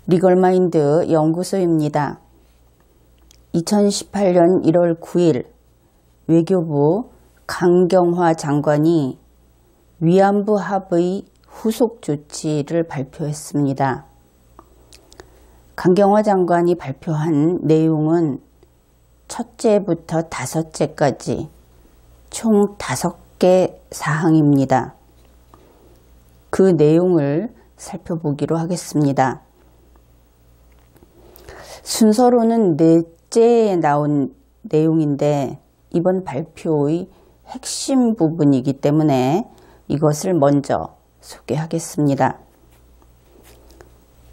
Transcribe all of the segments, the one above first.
리걸마인드 연구소입니다. 2018년 1월 9일 외교부 강경화 장관이 위안부 합의 후속 조치를 발표했습니다. 강경화 장관이 발표한 내용은 첫째부터 다섯째까지 총 5개 사항입니다. 그 내용을 살펴보기로 하겠습니다. 순서로는 넷째에 나온 내용인데 이번 발표의 핵심 부분이기 때문에 이것을 먼저 소개하겠습니다.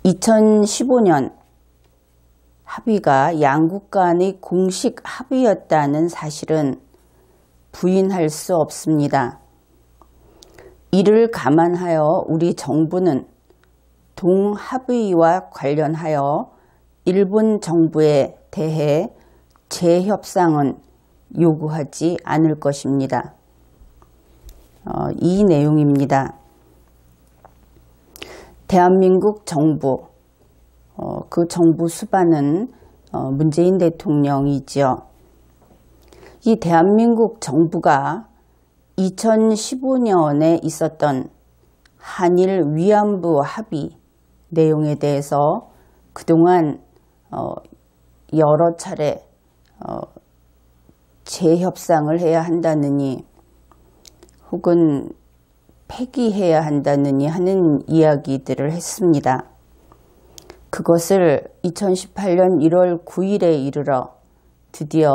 2015년 합의가 양국 간의 공식 합의였다는 사실은 부인할 수 없습니다. 이를 감안하여 우리 정부는 동합의와 관련하여 일본 정부에 대해 재협상은 요구하지 않을 것입니다. 이 내용입니다. 대한민국 정부, 그 정부 수반은 문재인 대통령이지요. 이 대한민국 정부가 2015년에 있었던 한일 위안부 합의 내용에 대해서 그동안 여러 차례 재협상을 해야 한다느니 혹은 폐기해야 한다느니 하는 이야기들을 했습니다. 그것을 2018년 1월 9일에 이르러 드디어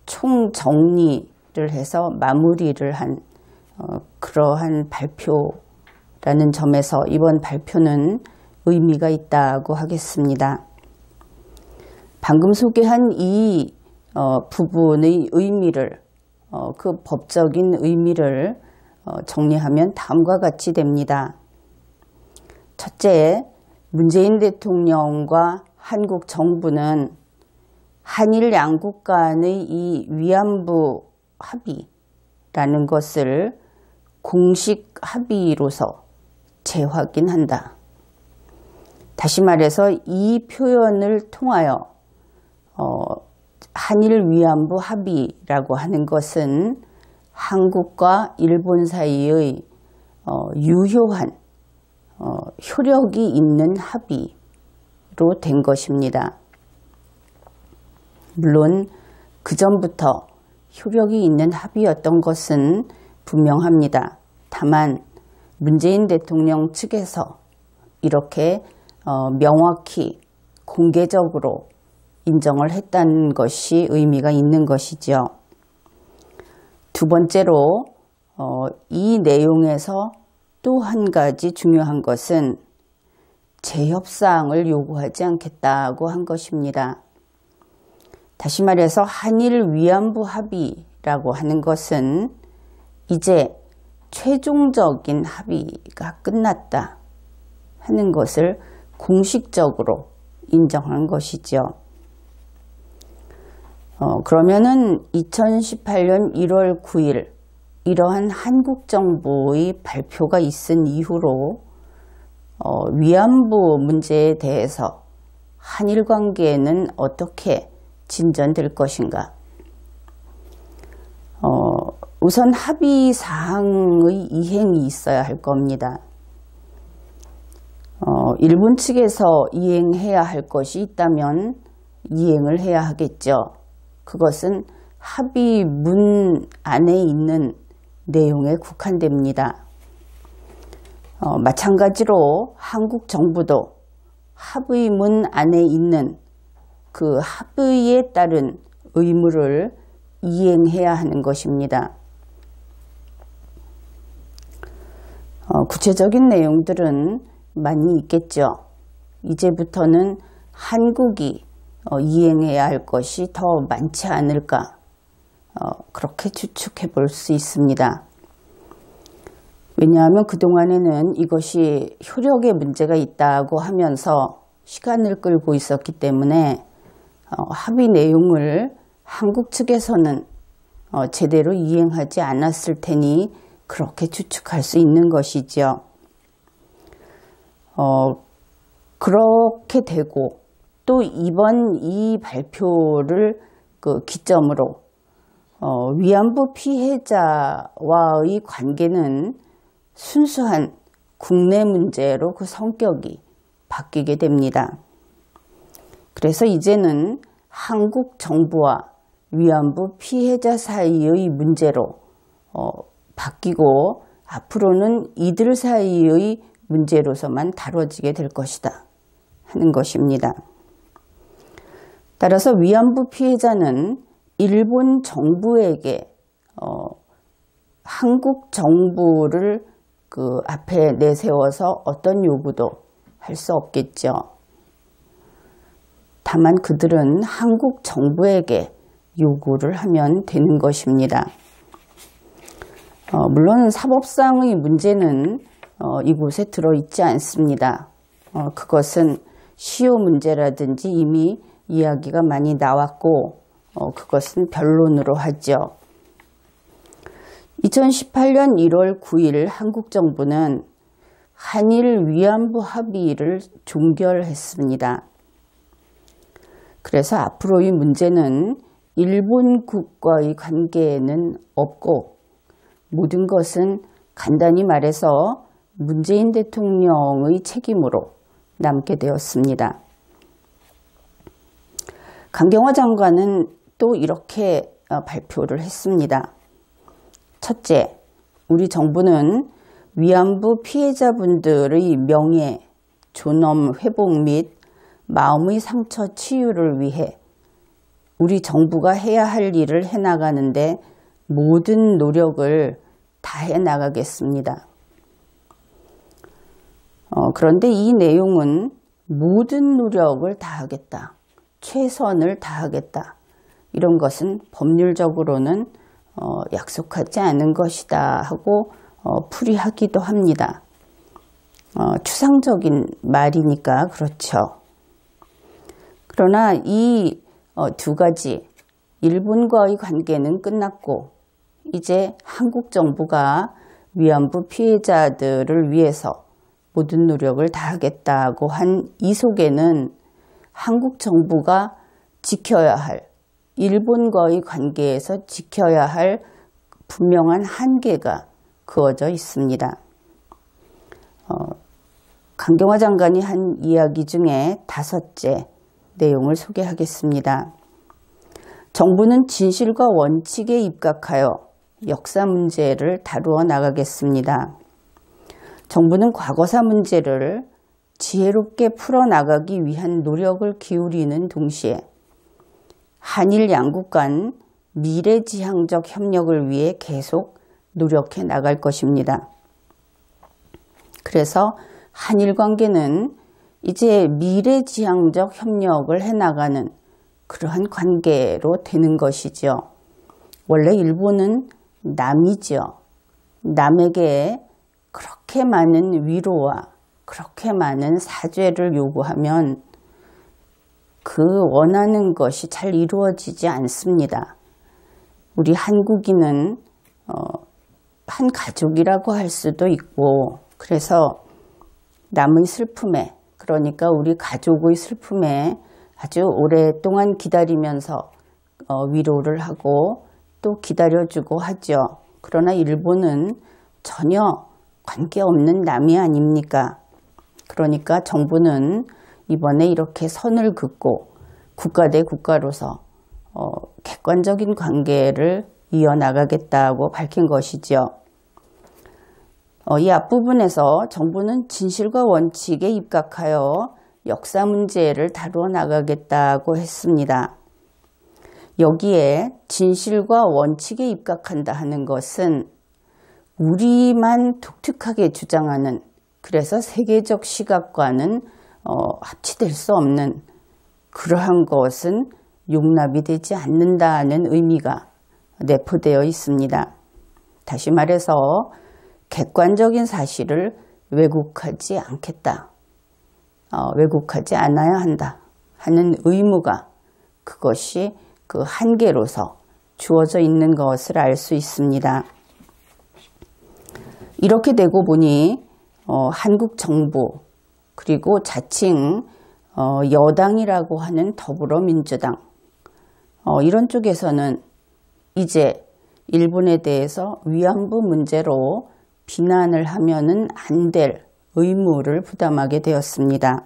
총정리를 해서 마무리를 한 그러한 발표라는 점에서 이번 발표는 의미가 있다고 하겠습니다. 방금 소개한 이 부분의 의미를 그 법적인 의미를 정리하면 다음과 같이 됩니다. 첫째, 문재인 대통령과 한국 정부는 한일 양국 간의 이 위안부 합의라는 것을 공식 합의로서 재확인한다. 다시 말해서 이 표현을 통하여 한일 위안부 합의라고 하는 것은 한국과 일본 사이의 유효한 효력이 있는 합의로 된 것입니다. 물론 그 전부터 효력이 있는 합의였던 것은 분명합니다. 다만 문재인 대통령 측에서 이렇게 명확히 공개적으로 인정을 했다는 것이 의미가 있는 것이죠. 두 번째로 이 내용에서 또 한 가지 중요한 것은 재협상을 요구하지 않겠다고 한 것입니다. 다시 말해서 한일 위안부 합의라고 하는 것은 이제 최종적인 합의가 끝났다 하는 것을 공식적으로 인정한 것이죠. 그러면은 2018년 1월 9일 이러한 한국 정부의 발표가 있은 이후로 위안부 문제에 대해서 한일 관계는 어떻게 진전될 것인가? 우선 합의 사항의 이행이 있어야 할 겁니다. 일본 측에서 이행해야 할 것이 있다면 이행을 해야 하겠죠. 그것은 합의문 안에 있는 내용에 국한됩니다. 마찬가지로 한국 정부도 합의문 안에 있는 그 합의에 따른 의무를 이행해야 하는 것입니다. 구체적인 내용들은 많이 있겠죠. 이제부터는 한국이 이행해야 할 것이 더 많지 않을까 그렇게 추측해 볼 수 있습니다. 왜냐하면 그동안에는 이것이 효력에 문제가 있다고 하면서 시간을 끌고 있었기 때문에 합의 내용을 한국 측에서는 제대로 이행하지 않았을 테니 그렇게 추측할 수 있는 것이죠. 그렇게 되고 또 이번 이 발표를 기점으로 위안부 피해자와의 관계는 순수한 국내 문제로 그 성격이 바뀌게 됩니다. 그래서 이제는 한국 정부와 위안부 피해자 사이의 문제로 바뀌고 앞으로는 이들 사이의 문제로서만 다뤄지게 될 것이다 하는 것입니다. 따라서 위안부 피해자는 일본 정부에게 한국 정부를 그 앞에 내세워서 어떤 요구도 할 수 없겠죠. 다만 그들은 한국 정부에게 요구를 하면 되는 것입니다. 물론 사법상의 문제는 이곳에 들어있지 않습니다. 그것은 시효 문제라든지 이미 이야기가 많이 나왔고 그것은 변론으로 하죠. 2018년 1월 9일 한국 정부는 한일 위안부 합의를 종결했습니다. 그래서 앞으로의 문제는 일본국과의 관계에는 없고 모든 것은 간단히 말해서 문재인 대통령의 책임으로 남게 되었습니다. 강경화 장관은 또 이렇게 발표를 했습니다. 첫째, 우리 정부는 위안부 피해자분들의 명예, 존엄 회복 및 마음의 상처 치유를 위해 우리 정부가 해야 할 일을 해나가는데 모든 노력을 다해 나가겠습니다. 그런데 이 내용은 모든 노력을 다하겠다, 최선을 다하겠다, 이런 것은 법률적으로는 약속하지 않은 것이다 하고 풀이하기도 합니다. 추상적인 말이니까 그렇죠. 그러나 이 두 가지, 일본과의 관계는 끝났고 이제 한국 정부가 위안부 피해자들을 위해서 모든 노력을 다하겠다고 한 이 속에는 한국 정부가 지켜야 할, 일본과의 관계에서 지켜야 할 분명한 한계가 그어져 있습니다. 강경화 장관이 한 이야기 중에 다섯째 내용을 소개하겠습니다. 정부는 진실과 원칙에 입각하여 역사 문제를 다루어 나가겠습니다. 정부는 과거사 문제를 지혜롭게 풀어나가기 위한 노력을 기울이는 동시에 한일 양국 간 미래지향적 협력을 위해 계속 노력해 나갈 것입니다. 그래서 한일 관계는 이제 미래지향적 협력을 해나가는 그러한 관계로 되는 것이죠. 원래 일본은 남이죠. 남에게 그렇게 많은 위로와 그렇게 많은 사죄를 요구하면 그 원하는 것이 잘 이루어지지 않습니다. 우리 한국인은 한 가족이라고 할 수도 있고, 그래서 남의 슬픔에, 그러니까 우리 가족의 슬픔에 아주 오랫동안 기다리면서 위로를 하고 또 기다려주고 하죠. 그러나 일본은 전혀 관계없는 남이 아닙니까? 그러니까 정부는 이번에 이렇게 선을 긋고 국가 대 국가로서 객관적인 관계를 이어나가겠다고 밝힌 것이죠. 이 앞부분에서 정부는 진실과 원칙에 입각하여 역사 문제를 다루어 나가겠다고 했습니다. 여기에 진실과 원칙에 입각한다 하는 것은 우리만 독특하게 주장하는, 그래서 세계적 시각과는 합치될 수 없는 그러한 것은 용납이 되지 않는다는 의미가 내포되어 있습니다. 다시 말해서 객관적인 사실을 왜곡하지 않겠다, 왜곡하지 않아야 한다 하는 의무가, 그것이 그 한계로서 주어져 있는 것을 알 수 있습니다. 이렇게 되고 보니 한국 정부, 그리고 자칭 여당이라고 하는 더불어민주당, 이런 쪽에서는 이제 일본에 대해서 위안부 문제로 비난을 하면은 안 될 의무를 부담하게 되었습니다.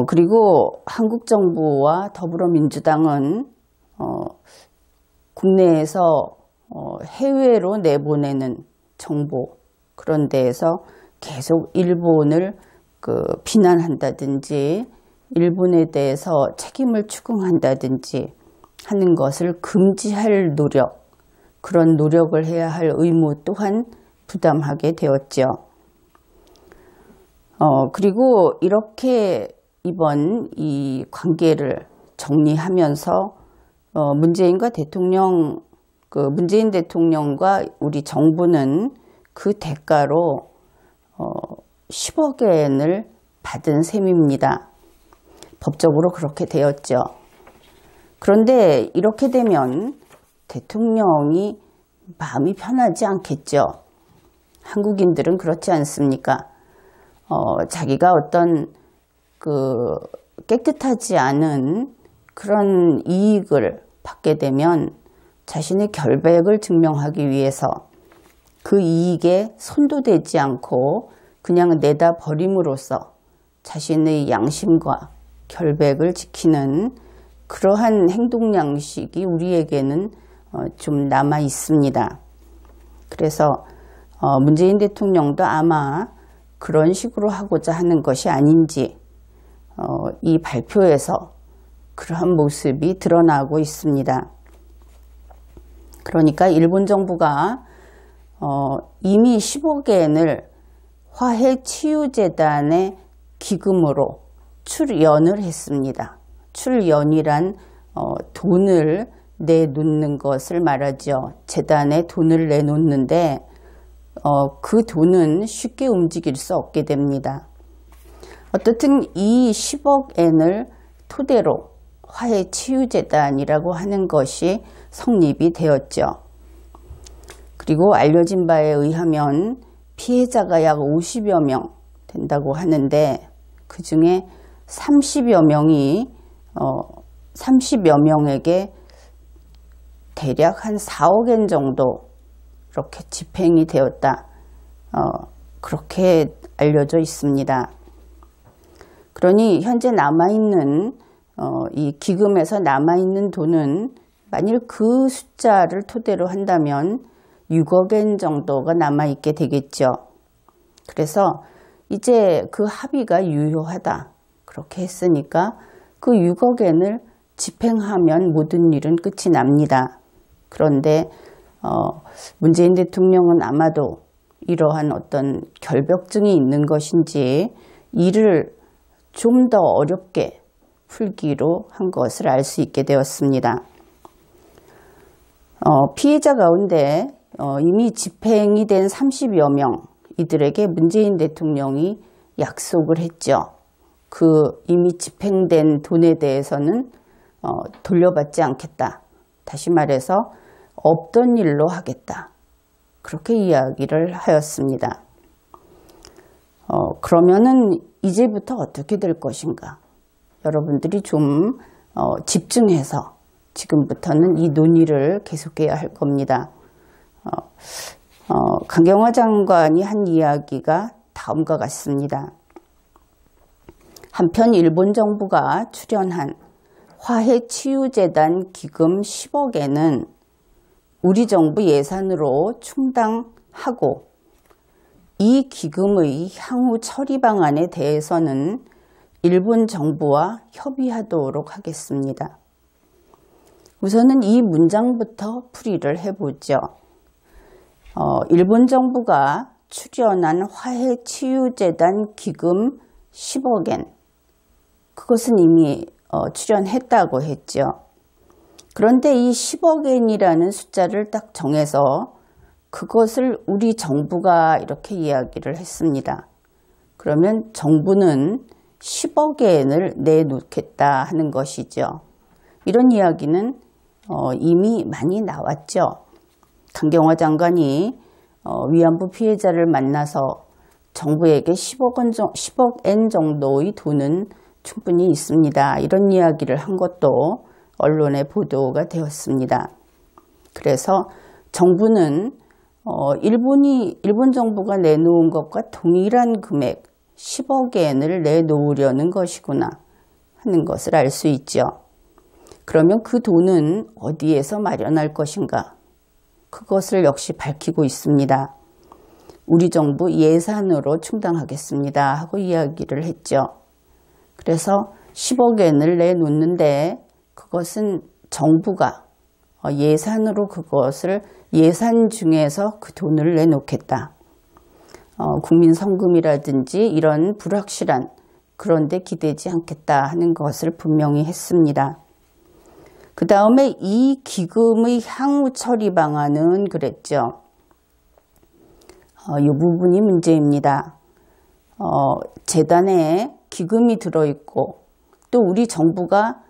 그리고 한국 정부와 더불어민주당은 국내에서 해외로 내보내는 정보, 그런 데에서 계속 일본을 비난한다든지 일본에 대해서 책임을 추궁한다든지 하는 것을 금지할 노력, 그런 노력을 해야 할 의무 또한 부담하게 되었죠. 그리고 이렇게 이번 이 관계를 정리하면서 문재인 대통령과 우리 정부는 그 대가로 10억 엔을 받은 셈입니다. 법적으로 그렇게 되었죠. 그런데 이렇게 되면 대통령이 마음이 편하지 않겠죠. 한국인들은 그렇지 않습니까? 자기가 어떤 깨끗하지 않은 그런 이익을 받게 되면 자신의 결백을 증명하기 위해서 그 이익에 손도 대지 않고 그냥 내다 버림으로써 자신의 양심과 결백을 지키는 그러한 행동 양식이 우리에게는 좀 남아 있습니다. 그래서 문재인 대통령도 아마 그런 식으로 하고자 하는 것이 아닌지 이 발표에서 그러한 모습이 드러나고 있습니다. 그러니까 일본 정부가 이미 10억 엔을 화해치유재단의 기금으로 출연을 했습니다. 출연이란 돈을 내놓는 것을 말하죠. 재단에 돈을 내놓는데 그 돈은 쉽게 움직일 수 없게 됩니다. 어떻든 이 10억 엔을 토대로 화해치유재단이라고 하는 것이 성립이 되었죠. 그리고 알려진 바에 의하면 피해자가 약 50여 명 된다고 하는데 그 중에 30여 명에게 대략 한 4억 엔 정도 이렇게 집행이 되었다. 그렇게 알려져 있습니다. 그러니 현재 남아있는 이 기금에서 남아있는 돈은 만일 그 숫자를 토대로 한다면 6억 엔 정도가 남아있게 되겠죠. 그래서 이제 그 합의가 유효하다. 그렇게 했으니까 그 6억 엔을 집행하면 모든 일은 끝이 납니다. 그런데 문재인 대통령은 아마도 이러한 어떤 결벽증이 있는 것인지 이를 좀 더 어렵게 풀기로 한 것을 알 수 있게 되었습니다. 피해자 가운데 이미 집행이 된 30여 명 이들에게 문재인 대통령이 약속을 했죠. 그 이미 집행된 돈에 대해서는 돌려받지 않겠다. 다시 말해서 없던 일로 하겠다. 그렇게 이야기를 하였습니다. 그러면은 이제부터 어떻게 될 것인가? 여러분들이 좀 집중해서 지금부터는 이 논의를 계속해야 할 겁니다. 강경화 장관이 한 이야기가 다음과 같습니다. 한편 일본 정부가 출연한 화해치유재단 기금 10억 엔은 우리 정부 예산으로 충당하고 이 기금의 향후 처리 방안에 대해서는 일본 정부와 협의하도록 하겠습니다. 우선은 이 문장부터 풀이를 해보죠. 일본 정부가 출연한 화해치유재단 기금 10억 엔, 그것은 이미 출연했다고 했죠. 그런데 이 10억 엔이라는 숫자를 딱 정해서 그것을 우리 정부가 이렇게 이야기를 했습니다. 그러면 정부는 10억 엔을 내놓겠다 하는 것이죠. 이런 이야기는 이미 많이 나왔죠. 강경화 장관이 위안부 피해자를 만나서 정부에게 10억 엔 정도의 돈은 충분히 있습니다. 이런 이야기를 한 것도 언론에 보도가 되었습니다. 그래서 정부는 일본 정부가 내놓은 것과 동일한 금액 10억 엔을 내놓으려는 것이구나 하는 것을 알 수 있죠. 그러면 그 돈은 어디에서 마련할 것인가? 그것을 역시 밝히고 있습니다. 우리 정부 예산으로 충당하겠습니다 하고 이야기를 했죠. 그래서 10억 엔을 내놓는데 그것은 정부가 예산으로 그것을 예산 중에서 그 돈을 내놓겠다. 국민 성금이라든지 이런 불확실한 그런 데 기대지 않겠다 하는 것을 분명히 했습니다. 그 다음에 이 기금의 향후 처리 방안은 그랬죠. 이 부분이 문제입니다. 재단에 기금이 들어있고 또 우리 정부가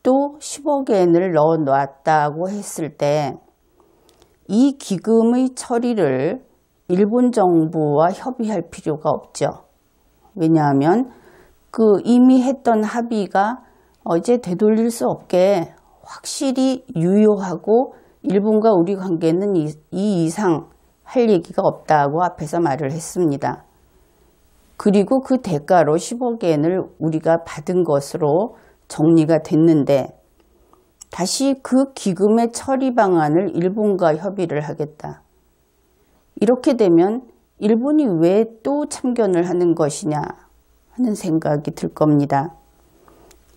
또 10억 엔을 넣어놨다고 했을 때 이 기금의 처리를 일본 정부와 협의할 필요가 없죠. 왜냐하면 그 이미 했던 합의가 이제 되돌릴 수 없게 확실히 유효하고 일본과 우리 관계는 이 이상 할 얘기가 없다고 앞에서 말을 했습니다. 그리고 그 대가로 10억 엔을 우리가 받은 것으로 정리가 됐는데 다시 그 기금의 처리 방안을 일본과 협의를 하겠다. 이렇게 되면 일본이 왜 또 참견을 하는 것이냐 하는 생각이 들 겁니다.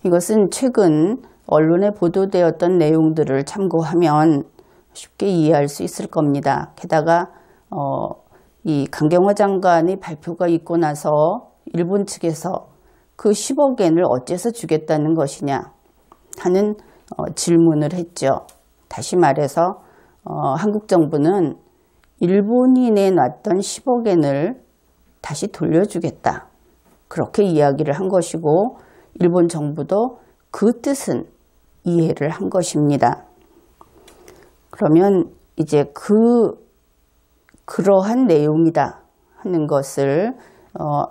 이것은 최근 언론에 보도되었던 내용들을 참고하면 쉽게 이해할 수 있을 겁니다. 게다가 이 강경화 장관의 발표가 있고 나서 일본 측에서 그 10억 엔을 어째서 주겠다는 것이냐 하는 질문을 했죠. 다시 말해서 한국 정부는 일본이 내놨던 10억 엔을 다시 돌려주겠다. 그렇게 이야기를 한 것이고 일본 정부도 그 뜻은 이해를 한 것입니다. 그러면 이제 그러한 내용이다 하는 것을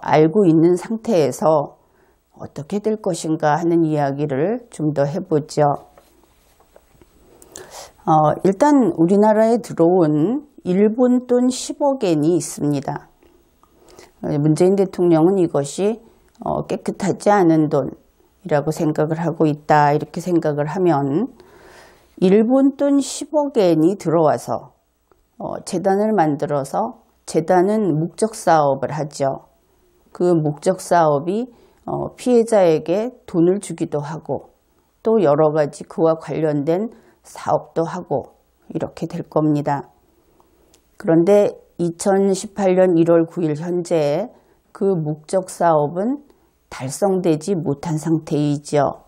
알고 있는 상태에서 어떻게 될 것인가 하는 이야기를 좀 더 해보죠. 일단 우리나라에 들어온 일본 돈 10억 엔이 있습니다. 문재인 대통령은 이것이 깨끗하지 않은 돈이라고 생각을 하고 있다. 이렇게 생각을 하면 일본 돈 10억 엔이 들어와서 재단을 만들어서 재단은 목적 사업을 하죠. 그 목적 사업이 피해자에게 돈을 주기도 하고 또 여러 가지 그와 관련된 사업도 하고 이렇게 될 겁니다. 그런데 2018년 1월 9일 현재 그 목적 사업은 달성되지 못한 상태이죠.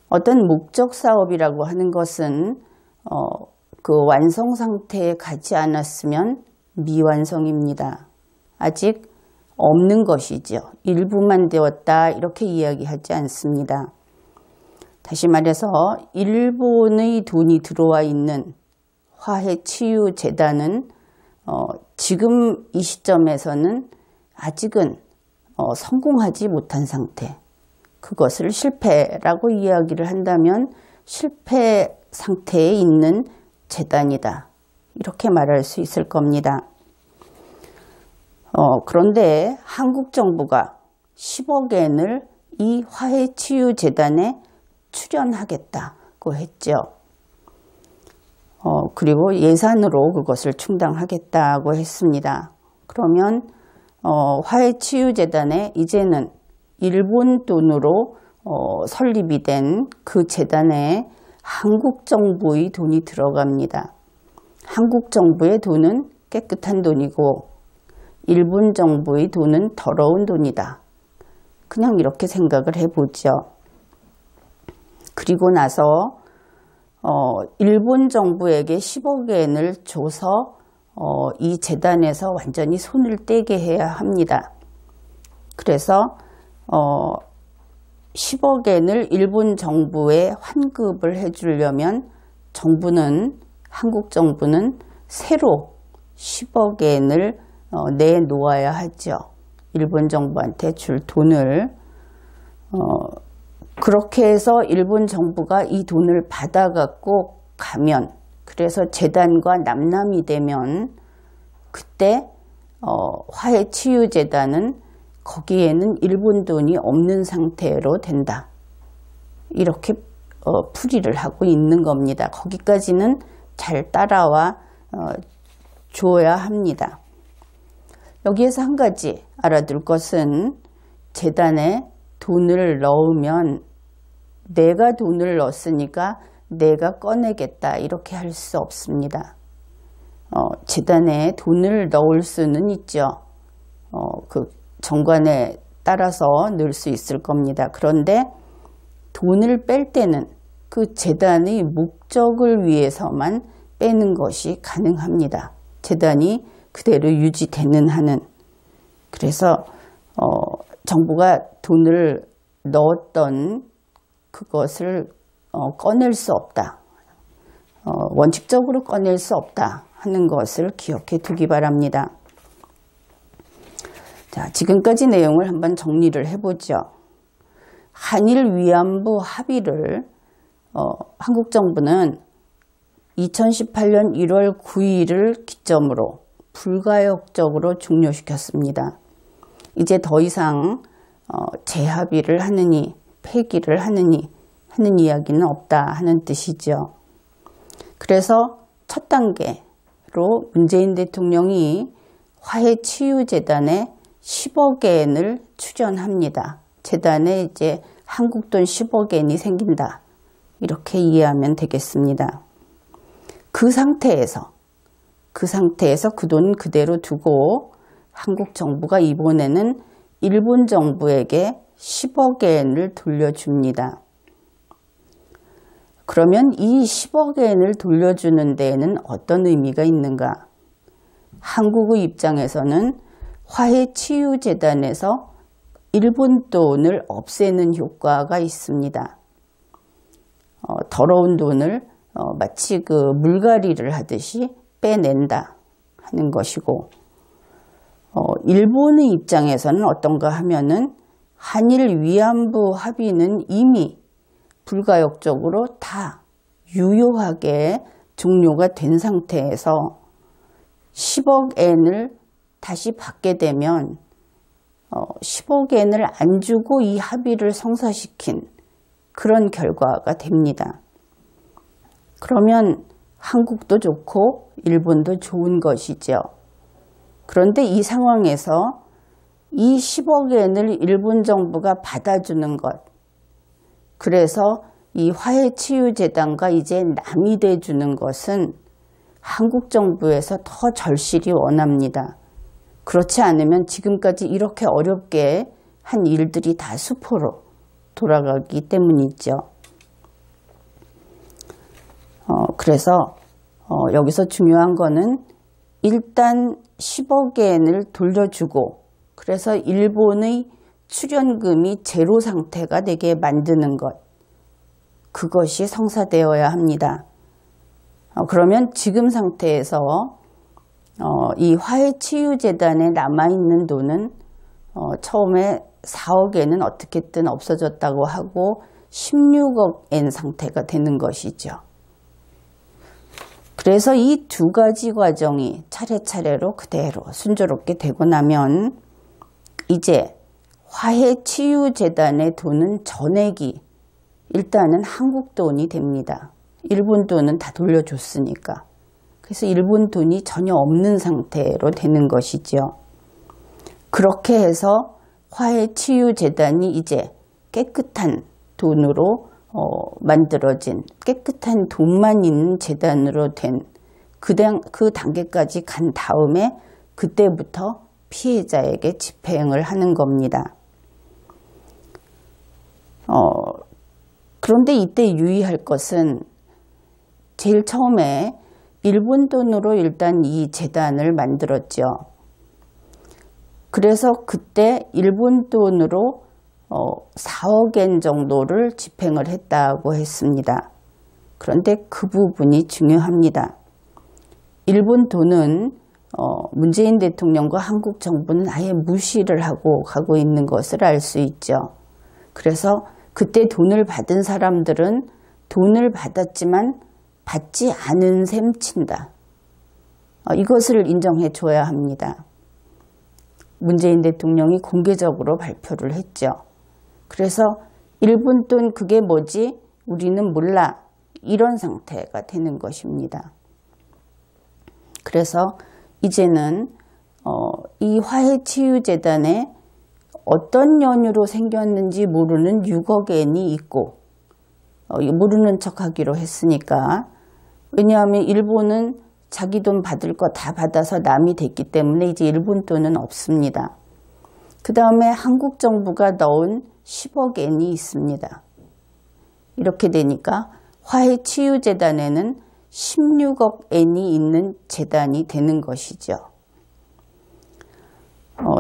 어떤 목적 사업이라고 하는 것은 그 완성 상태에 가지 않았으면 미완성입니다. 아직 없는 것이죠. 일부만 되었다 이렇게 이야기하지 않습니다. 다시 말해서 일본의 돈이 들어와 있는 화해치유재단은 지금 이 시점에서는 아직은 성공하지 못한 상태, 그것을 실패라고 이야기를 한다면 실패 상태에 있는 재단이다 이렇게 말할 수 있을 겁니다. 그런데 한국 정부가 10억 엔을 이 화해치유재단에 출연하겠다고 했죠. 그리고 예산으로 그것을 충당하겠다고 했습니다. 그러면 화해치유재단에 이제는 일본 돈으로 설립이 된 그 재단에 한국 정부의 돈이 들어갑니다. 한국 정부의 돈은 깨끗한 돈이고 일본 정부의 돈은 더러운 돈이다. 그냥 이렇게 생각을 해보죠. 그리고 나서 일본 정부에게 10억 엔을 줘서 이 재단에서 완전히 손을 떼게 해야 합니다. 그래서 10억 엔을 일본 정부에 환급을 해주려면 한국 정부는 새로 10억 엔을 내놓아야 하죠. 일본 정부한테 줄 돈을 그렇게 해서 일본 정부가 이 돈을 받아갖고 가면, 그래서 재단과 남남이 되면 그때 화해치유재단은 거기에는 일본 돈이 없는 상태로 된다. 이렇게 풀이를 하고 있는 겁니다. 거기까지는 잘 따라와 줘야 합니다. 여기에서 한 가지 알아둘 것은 재단에 돈을 넣으면 내가 돈을 넣었으니까 내가 꺼내겠다 이렇게 할 수 없습니다. 재단에 돈을 넣을 수는 있죠. 그 정관에 따라서 넣을 수 있을 겁니다. 그런데 돈을 뺄 때는 그 재단의 목적을 위해서만 빼는 것이 가능합니다. 재단이 그대로 유지되는 한은. 그래서 정부가 돈을 넣었던 그것을 꺼낼 수 없다. 원칙적으로 꺼낼 수 없다 하는 것을 기억해 두기 바랍니다. 자, 지금까지 내용을 한번 정리를 해보죠. 한일 위안부 합의를 한국 정부는 2018년 1월 9일을 기점으로 불가역적으로 종료시켰습니다. 이제 더 이상 재합의를 하느니 폐기를 하느니 하는 이야기는 없다 하는 뜻이죠. 그래서 첫 단계로 문재인 대통령이 화해치유재단에 10억 엔을 추전합니다. 재단에 이제 한국 돈 10억 엔이 생긴다. 이렇게 이해하면 되겠습니다. 그 상태에서 그 돈 그대로 두고 한국 정부가 이번에는 일본 정부에게 10억 엔을 돌려줍니다. 그러면 이 10억 엔을 돌려주는 데에는 어떤 의미가 있는가? 한국의 입장에서는 화해치유재단에서 일본 돈을 없애는 효과가 있습니다. 더러운 돈을 마치 그 물갈이를 하듯이 빼낸다 하는 것이고, 일본의 입장에서는 어떤가 하면은 한일 위안부 합의는 이미 불가역적으로 다 유효하게 종료가 된 상태에서 10억 엔을 다시 받게 되면 10억 엔을 안 주고 이 합의를 성사시킨 그런 결과가 됩니다. 그러면 한국도 좋고 일본도 좋은 것이죠. 그런데 이 상황에서 이 10억 엔을 일본 정부가 받아주는 것, 그래서 이 화해치유재단과 이제 남이 돼주는 것은 한국 정부에서 더 절실히 원합니다. 그렇지 않으면 지금까지 이렇게 어렵게 한 일들이 다 수포로 돌아가기 때문이죠. 그래서 여기서 중요한 거는 일단 10억 엔을 돌려주고, 그래서 일본의 출연금이 제로 상태가 되게 만드는 것, 그것이 성사되어야 합니다. 그러면 지금 상태에서 이 화해치유재단에 남아있는 돈은 처음에 4억 엔은 어떻게든 없어졌다고 하고 16억 엔 상태가 되는 것이죠. 그래서 이 두 가지 과정이 차례차례로 그대로 순조롭게 되고 나면 이제 화해치유재단의 돈은 전액이 일단은 한국 돈이 됩니다. 일본 돈은 다 돌려줬으니까. 그래서 일본 돈이 전혀 없는 상태로 되는 것이죠. 그렇게 해서 화해치유재단이 이제 깨끗한 돈으로 만들어진, 깨끗한 돈만 있는 재단으로 된 그 단계까지 간 다음에 그때부터 피해자에게 집행을 하는 겁니다. 그런데 이때 유의할 것은 제일 처음에 일본 돈으로 일단 이 재단을 만들었죠. 그래서 그때 일본 돈으로 4억 엔 정도를 집행을 했다고 했습니다. 그런데 그 부분이 중요합니다. 일본 돈은 문재인 대통령과 한국 정부는 아예 무시를 하고 가고 있는 것을 알 수 있죠. 그래서 그때 돈을 받은 사람들은 돈을 받았지만 받지 않은 셈 친다. 이것을 인정해 줘야 합니다. 문재인 대통령이 공개적으로 발표를 했죠. 그래서 일본 돈 그게 뭐지? 우리는 몰라. 이런 상태가 되는 것입니다. 그래서 이제는 이 화해치유재단에 어떤 연유로 생겼는지 모르는 6억 엔이 있고 모르는 척하기로 했으니까, 왜냐하면 일본은 자기 돈 받을 거 다 받아서 남이 됐기 때문에 이제 일본 돈은 없습니다. 그 다음에 한국 정부가 넣은 10억 엔이 있습니다. 이렇게 되니까 화해치유재단에는 16억 엔이 있는 재단이 되는 것이죠.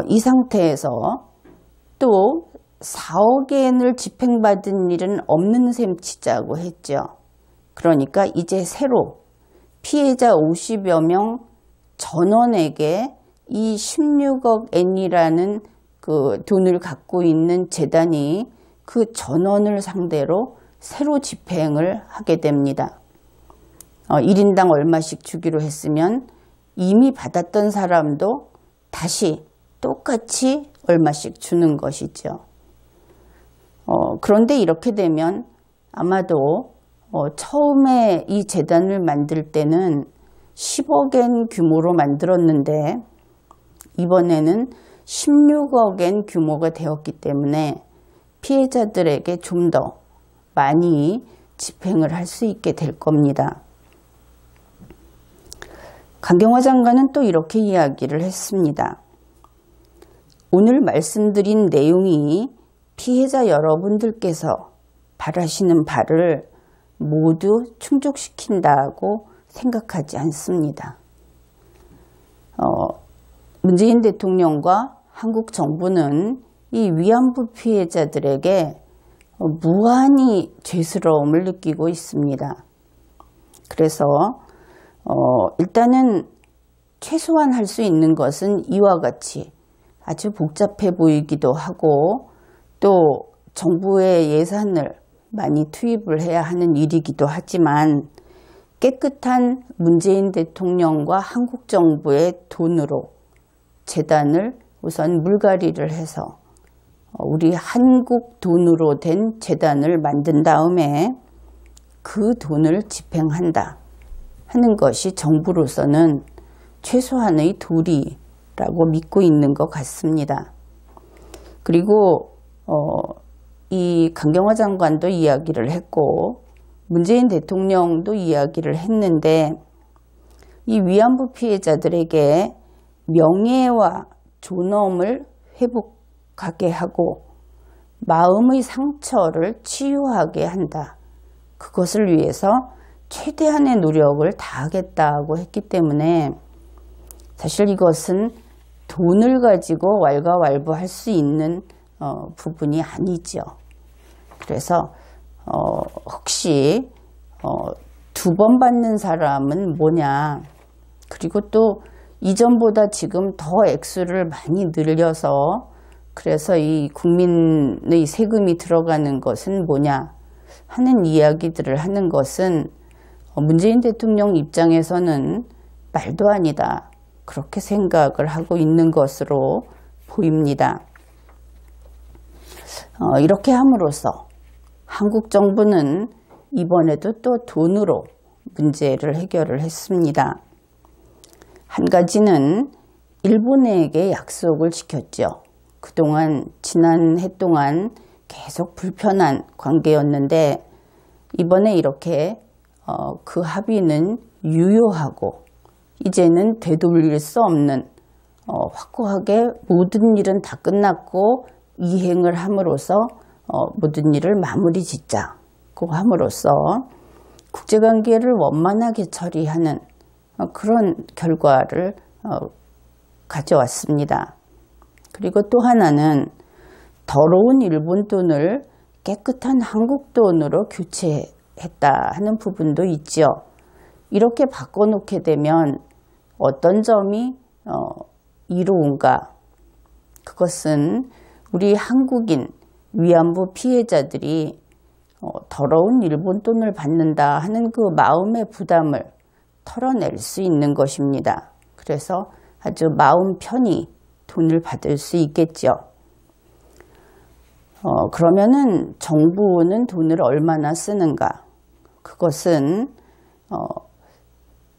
이 상태에서 또 4억 엔을 집행받은 일은 없는 셈 치자고 했죠. 그러니까 이제 새로 피해자 50여 명 전원에게 이 16억 엔이라는 그 돈을 갖고 있는 재단이 그 전원을 상대로 새로 집행을 하게 됩니다. 1인당 얼마씩 주기로 했으면 이미 받았던 사람도 다시 똑같이 얼마씩 주는 것이죠. 그런데 이렇게 되면 아마도 처음에 이 재단을 만들 때는 10억 엔 규모로 만들었는데 이번에는 16억 엔 규모가 되었기 때문에 피해자들에게 좀 더 많이 집행을 할 수 있게 될 겁니다. 강경화 장관은 또 이렇게 이야기를 했습니다. 오늘 말씀드린 내용이 피해자 여러분들께서 바라시는 바를 모두 충족시킨다고 생각하지 않습니다. 문재인 대통령과 한국 정부는 이 위안부 피해자들에게 무한히 죄스러움을 느끼고 있습니다. 그래서 일단은 최소한 할 수 있는 것은 이와 같이 아주 복잡해 보이기도 하고 또 정부의 예산을 많이 투입을 해야 하는 일이기도 하지만 깨끗한 문재인 대통령과 한국 정부의 돈으로 재단을 우선 물갈이를 해서 우리 한국 돈으로 된 재단을 만든 다음에 그 돈을 집행한다 하는 것이 정부로서는 최소한의 도리라고 믿고 있는 것 같습니다. 그리고 이 강경화 장관도 이야기를 했고 문재인 대통령도 이야기를 했는데 이 위안부 피해자들에게 명예와 존엄을 회복하게 하고 마음의 상처를 치유하게 한다. 그것을 위해서 최대한의 노력을 다하겠다고 했기 때문에 사실 이것은 돈을 가지고 왈가왈부할 수 있는 부분이 아니죠. 그래서 혹시 2번 받는 사람은 뭐냐, 그리고 또 이전보다 지금 더 액수를 많이 늘려서 그래서 이 국민의 세금이 들어가는 것은 뭐냐 하는 이야기들을 하는 것은 문재인 대통령 입장에서는 말도 아니다 그렇게 생각을 하고 있는 것으로 보입니다. 이렇게 함으로써 한국 정부는 이번에도 또 돈으로 문제를 해결을 했습니다. 한 가지는 일본에게 약속을 지켰죠. 그동안 지난 해 동안 계속 불편한 관계였는데 이번에 이렇게 그 합의는 유효하고 이제는 되돌릴 수 없는 확고하게 모든 일은 다 끝났고 이행을 함으로써 모든 일을 마무리 짓자고 함으로써 국제관계를 원만하게 처리하는 그런 결과를 가져왔습니다. 그리고 또 하나는 더러운 일본 돈을 깨끗한 한국 돈으로 교체했다 하는 부분도 있죠. 이렇게 바꿔놓게 되면 어떤 점이 이로운가? 그것은 우리 한국인 위안부 피해자들이 더러운 일본 돈을 받는다 하는 그 마음의 부담을 털어낼 수 있는 것입니다. 그래서 아주 마음 편히 돈을 받을 수 있겠죠. 그러면은 정부는 돈을 얼마나 쓰는가? 그것은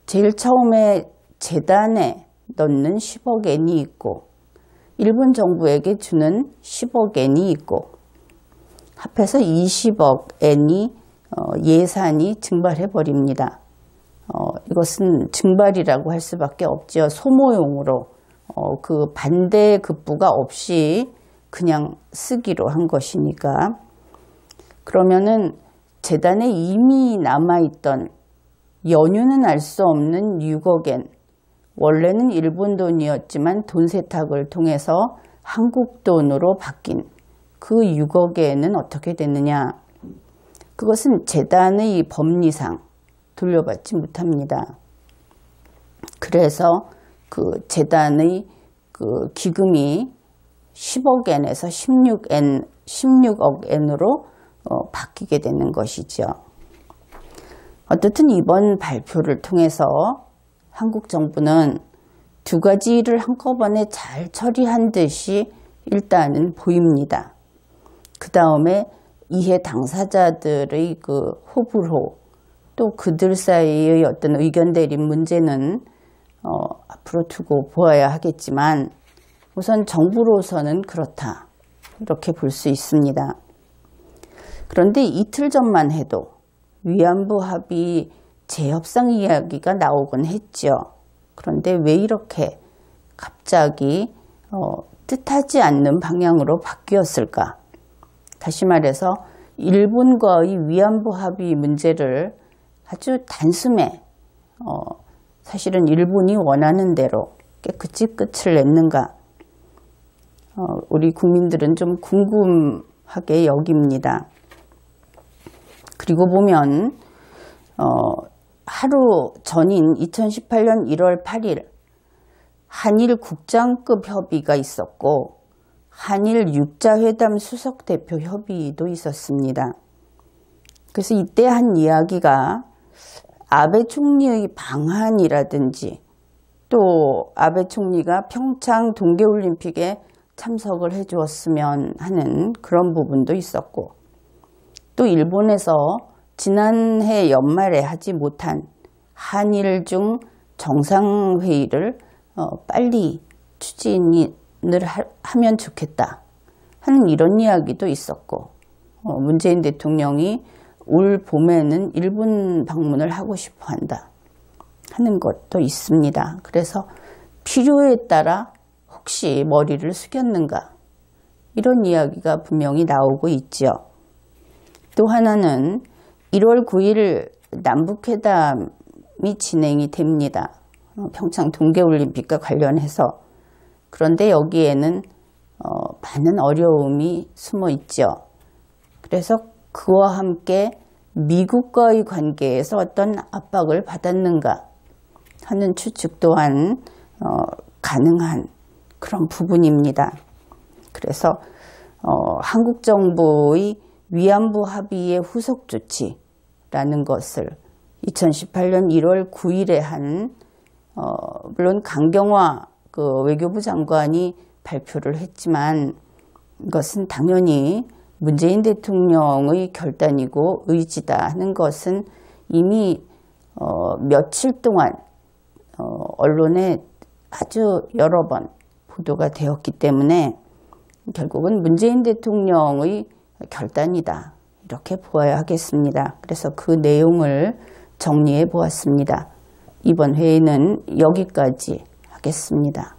제일 처음에 재단에 넣는 10억 엔이 있고 일본 정부에게 주는 10억 엔이 있고 합해서 20억 엔이 예산이 증발해 버립니다. 이것은 증발이라고 할 수밖에 없죠. 소모용으로 그 반대 급부가 없이 그냥 쓰기로 한 것이니까. 그러면은 재단에 이미 남아있던 연유는 알 수 없는 6억 엔, 원래는 일본 돈이었지만 돈 세탁을 통해서 한국 돈으로 바뀐 그 6억 엔은 어떻게 됐느냐? 그것은 재단의 법리상 돌려받지 못합니다. 그래서 그 재단의 그 기금이 10억 엔에서 16억 엔으로 바뀌게 되는 것이죠. 어떻든 이번 발표를 통해서 한국 정부는 두 가지 일을 한꺼번에 잘 처리한 듯이 일단은 보입니다. 그 다음에 이해 당사자들의 그 호불호, 또 그들 사이의 어떤 의견 대립 문제는 앞으로 두고 보아야 하겠지만 우선 정부로서는 그렇다, 이렇게 볼 수 있습니다. 그런데 이틀 전만 해도 위안부 합의 재협상 이야기가 나오곤 했죠. 그런데 왜 이렇게 갑자기 뜻하지 않는 방향으로 바뀌었을까? 다시 말해서 일본과의 위안부 합의 문제를 아주 단숨에 사실은 일본이 원하는 대로 깨끗이 끝을 냈는가? 우리 국민들은 좀 궁금하게 여깁니다. 그리고 보면 하루 전인 2018년 1월 8일 한일 국장급 협의가 있었고 한일 육자회담 수석대표 협의도 있었습니다. 그래서 이때 한 이야기가 아베 총리의 방한이라든지 또 아베 총리가 평창 동계올림픽에 참석을 해주었으면 하는 그런 부분도 있었고, 또 일본에서 지난해 연말에 하지 못한 한일 중 정상회의를 빨리 추진을 하면 좋겠다 하는 이런 이야기도 있었고, 문재인 대통령이 올 봄에는 일본 방문을 하고 싶어 한다 하는 것도 있습니다. 그래서 필요에 따라 혹시 머리를 숙였는가, 이런 이야기가 분명히 나오고 있죠. 또 하나는 1월 9일 남북회담이 진행이 됩니다. 평창 동계올림픽과 관련해서. 그런데 여기에는 많은 어려움이 숨어 있죠. 그래서 그와 함께 미국과의 관계에서 어떤 압박을 받았는가 하는 추측 또한 가능한 그런 부분입니다. 그래서 한국 정부의 위안부 합의의 후속 조치라는 것을 2018년 1월 9일에 한 물론 강경화 그 외교부 장관이 발표를 했지만 이것은 당연히 문재인 대통령의 결단이고 의지다 하는 것은 이미 며칠 동안 언론에 아주 여러 번 보도가 되었기 때문에 결국은 문재인 대통령의 결단이다, 이렇게 보아야 하겠습니다. 그래서 그 내용을 정리해 보았습니다. 이번 회의는 여기까지 하겠습니다.